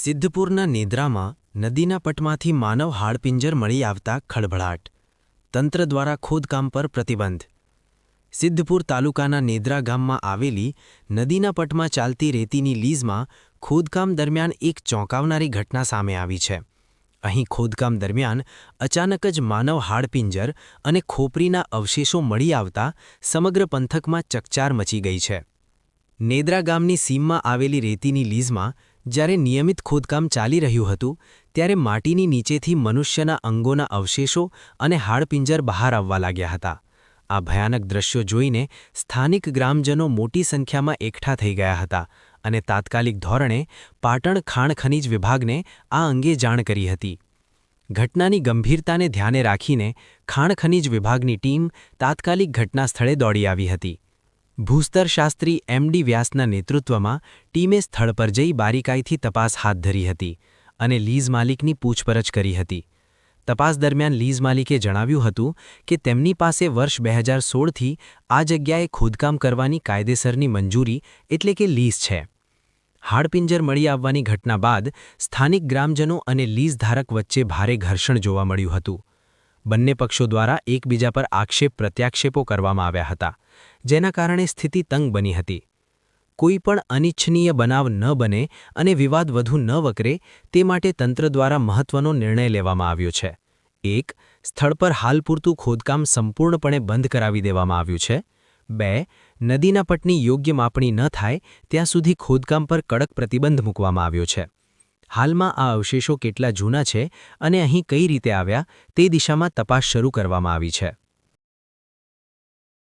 સિદ્ધપુરના નેદ્રામાં નદીના પટમાંથી માનવ હાડપિંજર મળી આવતા ખળભળાટ. તંત્ર દ્વારા ખોદકામ પર પ્રતિબંધ. સિદ્ધપુર તાલુકાના નેદ્રા ગામમાં આવેલી નદીના પટમાં ચાલતી રેતીની લીઝમાં ખોદકામ દરમિયાન એક ચોંકાવનારી ઘટના સામે આવી છે. અહીં ખોદકામ દરમિયાન અચાનક જ માનવ હાડપિંજર અને ખોપરીના અવશેષો મળી આવતા સમગ્ર પંથકમાં ચકચાર મચી ગઈ છે. નેદ્રા ગામની સીમમાં આવેલી રેતીની લીઝમાં જ્યારે નિયમિત ખોદકામ ચાલી રહ્યું હતું ત્યારે માટીની નીચેથી મનુષ્યના અંગોના અવશેષો અને હાડપિંજર બહાર આવવા લાગ્યા હતા. આ ભયાનક દ્રશ્યો જોઈને સ્થાનિક ગ્રામજનો મોટી સંખ્યામાં એકઠા થઈ ગયા હતા અને તાત્કાલિક ધોરણે પાટણ ખાણ ખનીજ વિભાગને આ અંગે જાણ કરી હતી. ઘટનાની ગંભીરતાને ધ્યાને રાખીને ખાણ ખનીજ વિભાગની ટીમ તાત્કાલિક ઘટના સ્થળે દોડી આવી હતી. ભૂસ્તરશાસ્ત્રી એમ.ડી. વ્યાસના નેતૃત્વમાં ટીમે સ્થળ પર જઈ બારીકાઈથી તપાસ હાથ ધરી હતી અને લીઝ માલિકની પૂછપરછ કરી હતી. તપાસ દરમિયાન લીઝ માલિકે જણાવ્યું હતું કે તેમની પાસે વર્ષ 2016થી આ જગ્યાએ ખોદકામ કરવાની કાયદેસરની મંજૂરી એટલે કે લીઝ છે. હાડપિંજર મળી આવવાની ઘટના બાદ સ્થાનિક ગ્રામજનો અને લીઝ ધારક વચ્ચે ભારે ઘર્ષણ જોવા મળ્યું હતું. બંને પક્ષો દ્વારા એકબીજા પર આક્ષેપ પ્રત્યાક્ષેપો કરવામાં આવ્યા હતા, જેના કારણે સ્થિતિ તંગ બની હતી. કોઈ પણ અનિચ્છનીય બનાવ ન બને અને વિવાદ વધુ ન વકરે તે માટે તંત્ર દ્વારા મહત્વનો નિર્ણય લેવામાં આવ્યો છે. 1. સ્થળ પર હાલ પૂરતું ખોદકામ સંપૂર્ણપણે બંધ કરાવી દેવામાં આવ્યું છે. 2. નદીના પટની યોગ્ય માપણી ન થાય ત્યાં સુધી ખોદકામ પર કડક પ્રતિબંધ મૂકવામાં આવ્યો છે. હાલમાં આ અવશેષો કેટલા જૂના છે અને અહીં કઈ રીતે આવ્યા તે દિશામાં તપાસ શરૂ કરવામાં આવી છે.